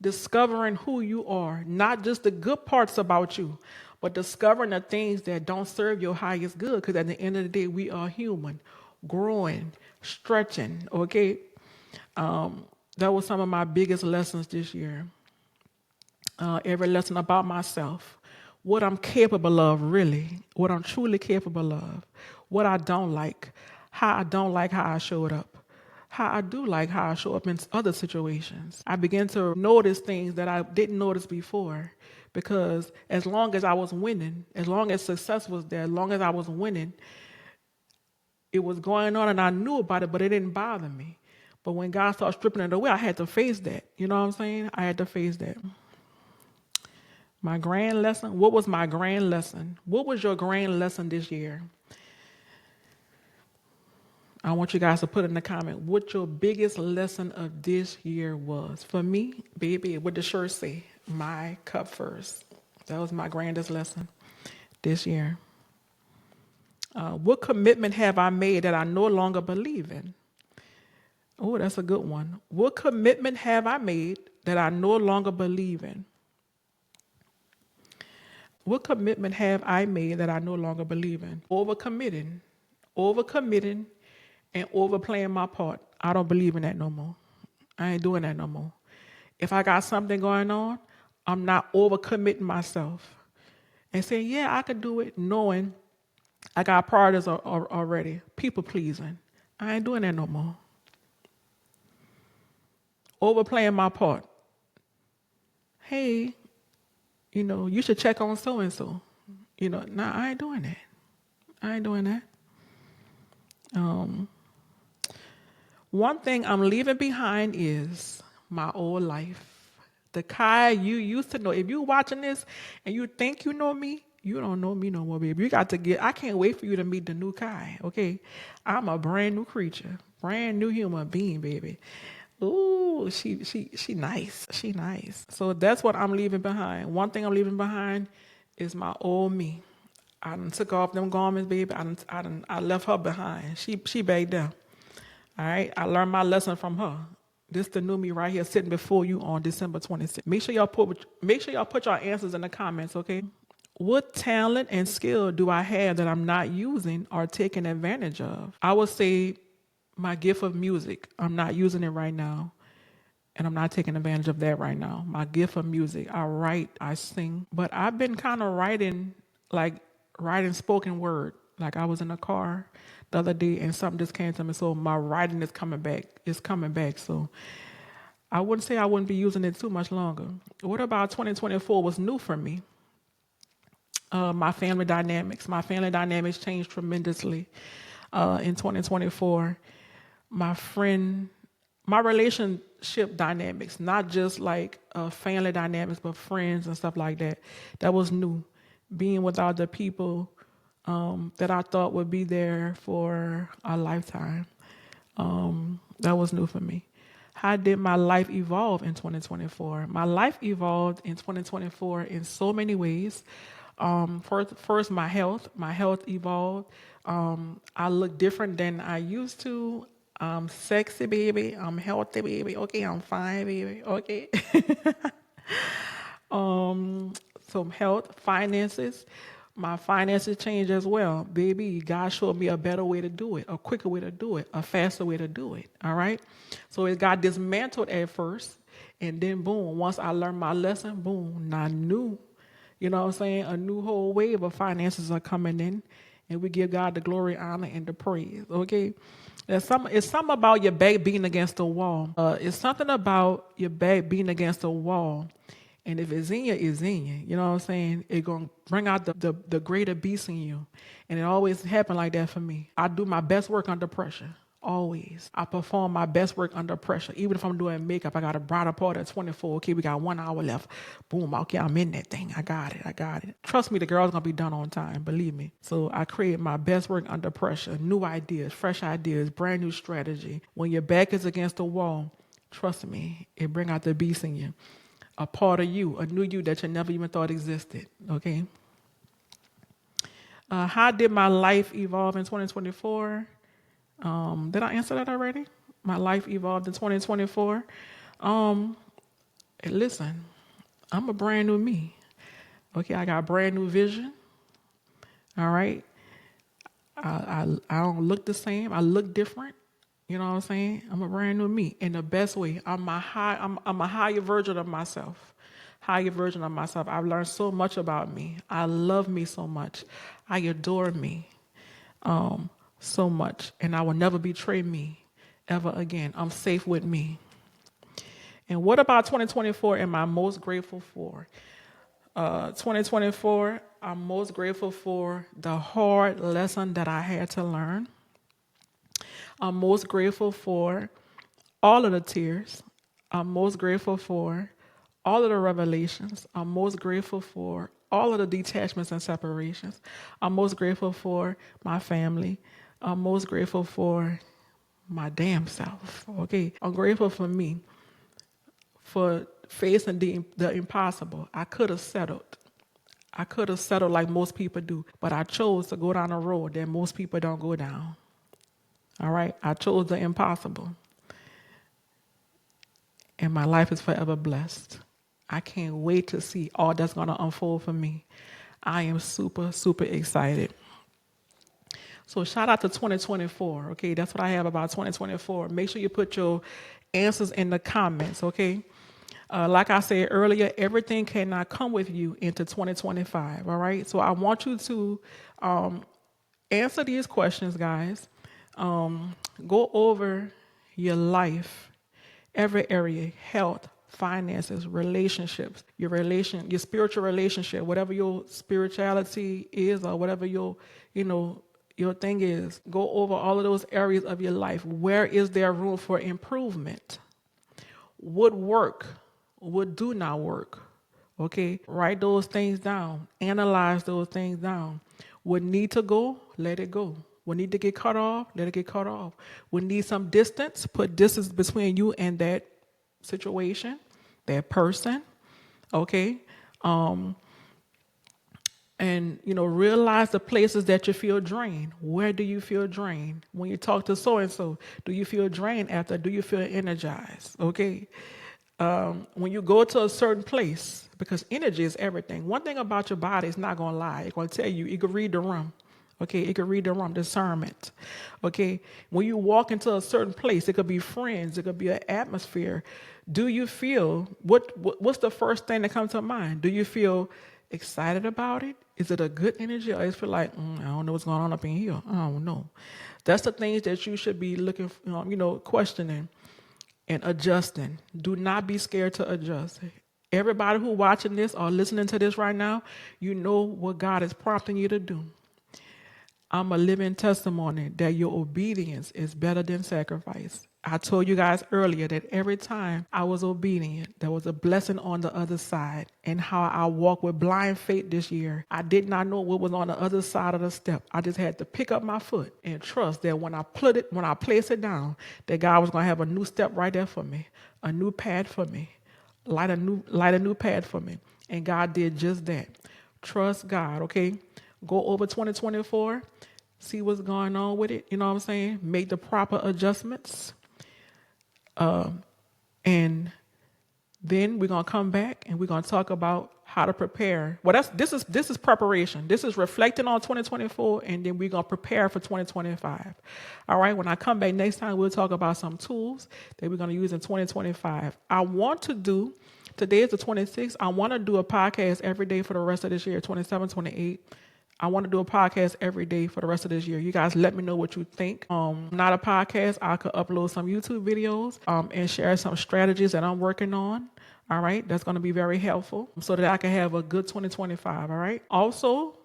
discovering who you are, not just the good parts about you, but discovering the things that don't serve your highest good. Because at the end of the day, we are human, growing, stretching. Okay, that was some of my biggest lessons this year. Every lesson about myself, what I'm capable of, really, what I'm truly capable of, what I don't like, how I don't like how I showed up, how I do like how I show up in other situations. I began to notice things that I didn't notice before because as long as I was winning, as long as success was there, as long as I was winning, it was going on and I knew about it, but it didn't bother me. But when God started stripping it away, I had to face that. You know what I'm saying? I had to face that. My grand lesson? What was my grand lesson? What was your grand lesson this year? I want you guys to put in the comment what your biggest lesson of this year was. For me, baby, what the shirt say? My cup first. That was my grandest lesson this year. What commitment have I made that I no longer believe in? Oh, that's a good one. What commitment have I made that I no longer believe in? What commitment have I made that I no longer believe in? Overcommitting, and overplaying my part. I don't believe in that no more. I ain't doing that no more. If I got something going on, I'm not overcommitting myself and saying, yeah, I could do it, knowing I got priorities already. People pleasing. I ain't doing that no more. Overplaying my part. Hey, you know, you should check on so and so. You know, nah, I ain't doing that. I ain't doing that. One thing I'm leaving behind is my old life. The Kai you used to know. If you watching this and you think you know me, you don't know me no more, baby. You got to I can't wait for you to meet the new Kai, okay? I'm a brand new creature, brand new human being, baby. Ooh, she nice. She nice. So that's what I'm leaving behind. One thing I'm leaving behind is my old me. I done took off them garments, baby. I left her behind. She back there. All right, I learned my lesson from her. This the new me right here sitting before you on December 26th. Make sure y'all put your answers in the comments, okay? What talent and skill do I have that I'm not using or taking advantage of? I would say my gift of music. I'm not using it right now. And I'm not taking advantage of that right now. My gift of music. I write, I sing. But I've been kind of writing spoken word. Like I was in a car the other day and something just came to me. So my writing is coming back. It's coming back. So I wouldn't say I wouldn't be using it too much longer. What about 2024 was new for me? My family dynamics. My family dynamics changed tremendously in 2024. My relationship dynamics, not just like family dynamics, but friends and stuff like that. That was new. Being without the people that I thought would be there for a lifetime. That was new for me. How did my life evolve in 2024? My life evolved in 2024 in so many ways. First, my health. My health evolved. I look different than I used to. I'm sexy, baby. I'm healthy, baby. Okay, I'm fine, baby. Okay. Some health, finances. My finances changed as well. Baby, God showed me a better way to do it, a quicker way to do it, a faster way to do it. All right. So it got dismantled at first. And then boom, once I learned my lesson, boom, I knew, you know what I'm saying? A new whole wave of finances are coming in. And we give God the glory, honor, and the praise. Okay. It's something about your back being against the wall. It's something about your back being against the wall. And if it's in you, it's in you. You know what I'm saying? It's going to bring out the greater beast in you. And it always happened like that for me. I do my best work under pressure. Always. I perform my best work under pressure. Even if I'm doing makeup, I got a bridal party at 24. Okay, we got 1 hour left. Boom, okay, I'm in that thing. I got it. Trust me, the girl's going to be done on time. Believe me. So I create my best work under pressure. New ideas, fresh ideas, brand new strategy. When your back is against the wall, trust me, it bring out the beast in you. A part of you, a new you that you never even thought existed, okay? How did my life evolve in 2024? Did I answer that already? My life evolved in 2024. Listen, I'm a brand new me. Okay, I got a brand new vision. All right. I don't look the same. I look different. You know what I'm saying? I'm a brand new me in the best way. I'm a higher version of myself. Higher version of myself. I've learned so much about me. I love me so much. I adore me so much. And I will never betray me ever again. I'm safe with me. And what about 2024 am I most grateful for? 2024, I'm most grateful for the hard lesson that I had to learn. I'm most grateful for all of the tears. I'm most grateful for all of the revelations. I'm most grateful for all of the detachments and separations. I'm most grateful for my family. I'm most grateful for my damn self. Okay. I'm grateful for me, for facing the impossible. I could have settled. I could have settled like most people do, but I chose to go down a road that most people don't go down. All right? I chose the impossible. And my life is forever blessed. I can't wait to see all that's going to unfold for me. I am super, super excited. So shout out to 2024, okay? That's what I have about 2024. Make sure you put your answers in the comments, okay? Like I said earlier, everything cannot come with you into 2025, all right? So I want you to answer these questions, guys. Go over your life, every area, health, finances, relationships, your spiritual relationship, whatever your spirituality is or whatever your thing is. Go over all of those areas of your life. Where is there room for improvement? What work? What do not work? Okay, write those things down. Analyze those things down. What need to go, let it go. What need to get cut off, let it get cut off. What need some distance, put distance between you and that situation, that person. Okay, and realize the places that you feel drained. Where do you feel drained? When you talk to so and so, do you feel drained after? Do you feel energized? Okay. When you go to a certain place, because energy is everything. One thing about your body is not going to lie. It's going to tell you, it can read the room. Okay, it can read the room, discernment. Okay, when you walk into a certain place, it could be friends, it could be an atmosphere. Do you feel, what's the first thing that comes to mind? Do you feel excited about it? Is it a good energy, or is it feel like, I don't know what's going on up in here? I don't know. That's the things that you should be looking, questioning and adjusting. Do not be scared to adjust. Everybody who watching this or listening to this right now, you know what God is prompting you to do. I'm a living testimony that your obedience is better than sacrifice. I told you guys earlier that every time I was obedient, there was a blessing on the other side. And how I walked with blind faith this year. I did not know what was on the other side of the step. I just had to pick up my foot and trust that when I place it down, that God was gonna have a new step right there for me, a new path for me, light a new path for me. And God did just that. Trust God, okay? Go over 2024, see what's going on with it. You know what I'm saying? Make the proper adjustments. And then we're gonna come back and we're gonna talk about how to prepare. Well, this is preparation. This is reflecting on 2024, and then we're gonna prepare for 2025. All right. When I come back next time, we'll talk about some tools that we're gonna use in 2025. I want to do. Today is the 26th. I want to do a podcast every day for the rest of this year, 27, 28. I want to do a podcast every day for the rest of this year. You guys let me know what you think. Not a podcast. I could upload some YouTube videos and share some strategies that I'm working on. All right. That's going to be very helpful so that I can have a good 2025. All right. Also,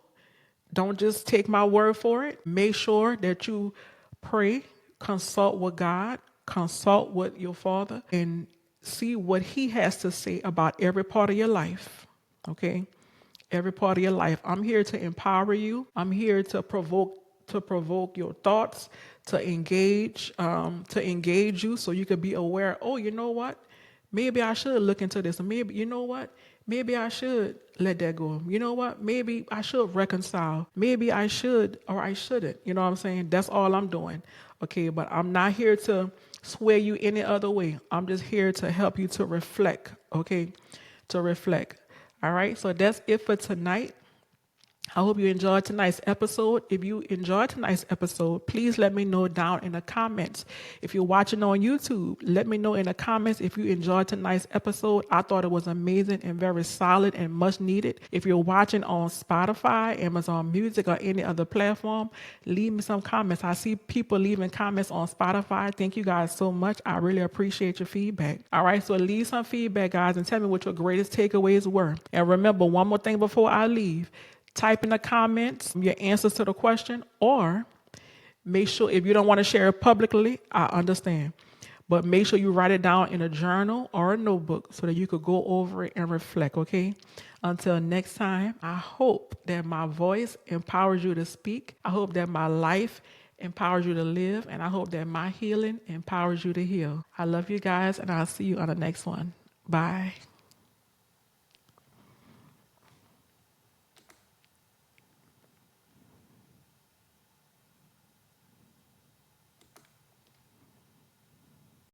don't just take my word for it. Make sure that you pray, consult with God, consult with your Father, and see what He has to say about every part of your life. Okay? Every part of your life. I'm here to empower you. I'm here to provoke your thoughts, to engage you so you could be aware, oh, you know what? Maybe I should look into this. Maybe, you know what? Maybe I should let that go. You know what? Maybe I should reconcile. Maybe I should or I shouldn't. You know what I'm saying? That's all I'm doing. Okay, but I'm not here to sway you any other way. I'm just here to help you to reflect. Okay, to reflect. All right, so that's it for tonight. I hope you enjoyed tonight's episode. If you enjoyed tonight's episode, please let me know down in the comments. If you're watching on YouTube, let me know in the comments if you enjoyed tonight's episode. I thought it was amazing and very solid and much needed. If you're watching on Spotify, Amazon Music, or any other platform, leave me some comments. I see people leaving comments on Spotify. Thank you guys so much. I really appreciate your feedback. All right, so leave some feedback, guys, and tell me what your greatest takeaways were. And remember, one more thing before I leave. Type in the comments your answers to the question, or make sure, if you don't want to share it publicly, I understand. But make sure you write it down in a journal or a notebook so that you could go over it and reflect, okay? Until next time, I hope that my voice empowers you to speak. I hope that my life empowers you to live. And I hope that my healing empowers you to heal. I love you guys, and I'll see you on the next one. Bye.